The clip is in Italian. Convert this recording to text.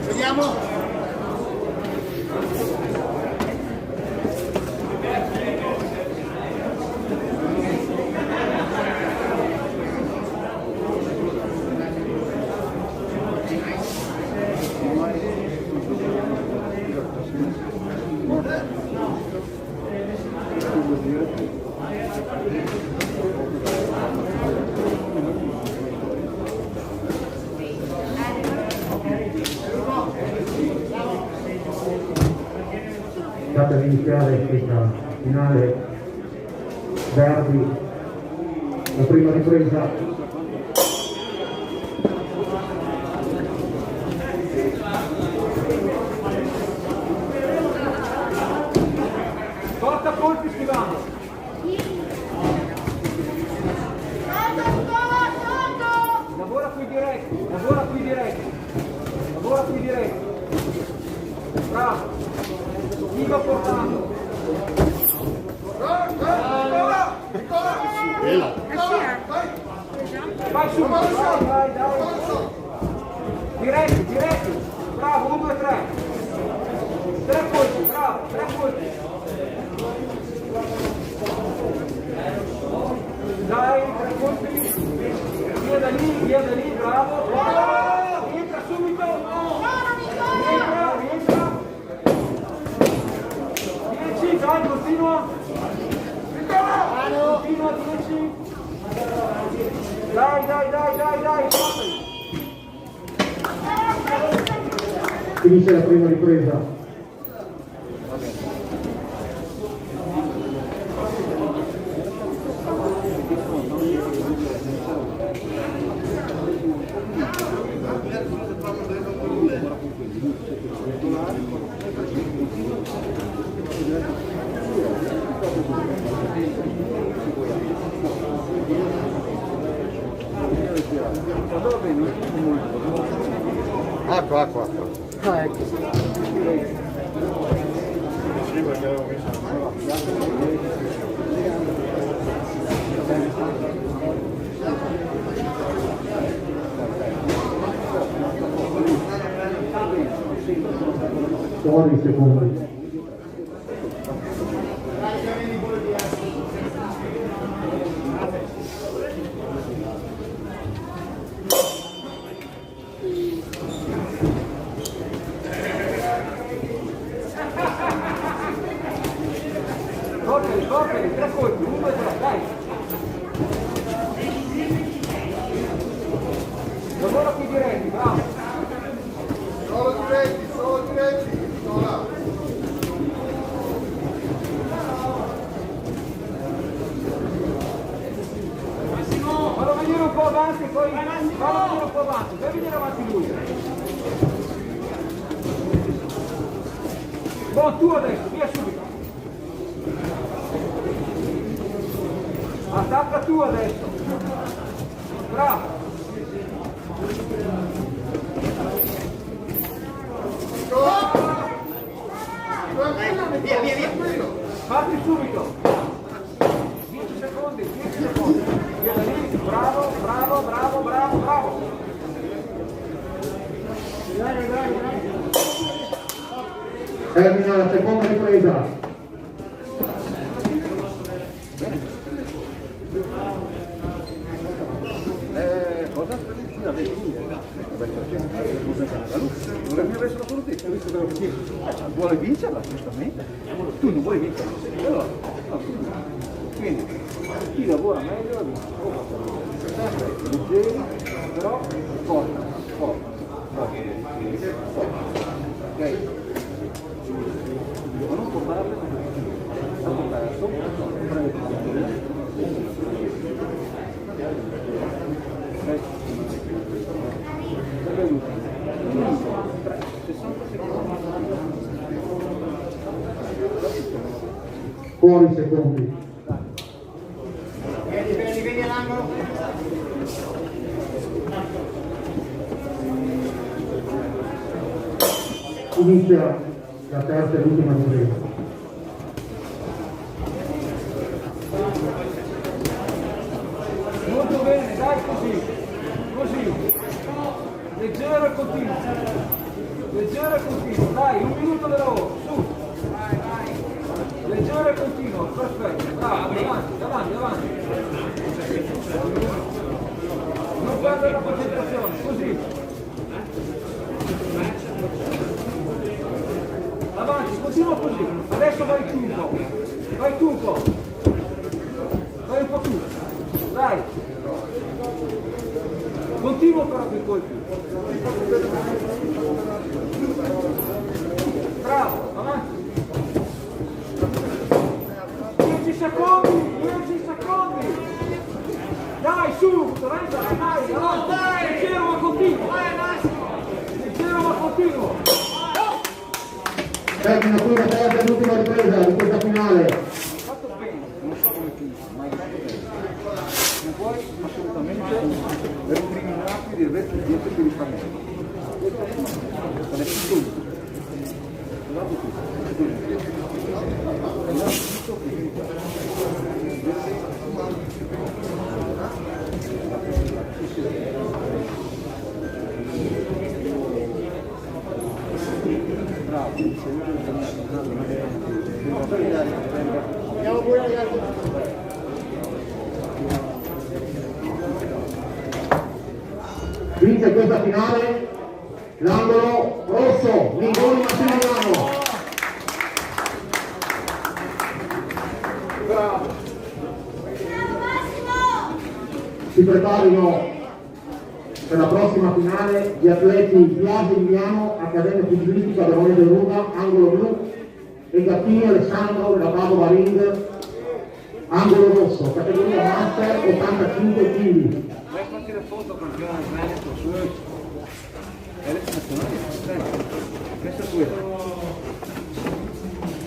Vediamo. Data di iniziare questa finale derby, la prima ripresa. Porta colpi schivando. Lavora qui diretti, lavora qui diretti, lavora qui diretti. Bravo. Viva portando. Vai su, vai. Diretti, diretti. Bravo, 1, 2, 3. 3 colpi, bravo, 3 colpi. Dai, 3 colpi. Via da lì, bravo. Rientra subito. Rientra. 10, dai, continua. Continua, 10. Dai. Finisce la prima ripresa. Acqua. Ah, ecco. Fuori secondi. Corri, 3 colpi, 1, 2, 3, dai. Lavora qui diretti, bravo. Solo diretti. No, là. Fallo venire un po' avanti, poi fallo venire un po' avanti, fai venire avanti lui. Buon tu adesso, via subito. Attacca tu adesso. Bravo. Via. Parti subito. 10 secondi. Via da lì. Bravo. Termina la seconda ripresa. Cosa? Non è più adesso la politica, visto che vuole vincerla, giustamente. Tu non vuoi vincerla. Allora, quindi chi lavora meglio vince. Sempre leggeri, però forte. Ok? Ma non portarle perché hanno perso, Fuori secondi. Vedi all'angolo. Inizia la terza e l'ultima ripresa. Dai, così. Così. Leggero e continuo. Leggero e continuo. Dai, 1 minuto di lavoro. Su. Leggero e continuo. Perfetto. Bravo, davanti. Non perdere la concentrazione. Così. Avanti, continua così. Adesso vai tu un po'. Vai tu un po'. Vai un po' tu. Dai. Continua però con i colpi. Bravo, avanti. 10 secondi, 10 secondi. Dai, su, dai, avanti. Leggero ma continuo. Leggero ma continuo. Termina qui la terza e l'ultima ripresa di questa finale. Fatto bene, non so come finisce, ma è fatto bene. Non puoi assolutamente recriminarti di aver dietro per il famiglia. Non è tutto lui. Guarda tutto, tutto lui. Guarda tutto Andiamo pure ragazzi. Vince questa finale l'angolo rosso, Mingoni Massimiliano. bravo. Si preparino per la prossima finale gli atleti Biagi Emiliano, Accademia Pugilistica Barone del Ruga, angolo blu, e Gattini Alessandro della Padova Ring, angolo rosso, categoria master 85 kg. Vai a farti le foto campione Veneto su e le nazionali. Questa è quella.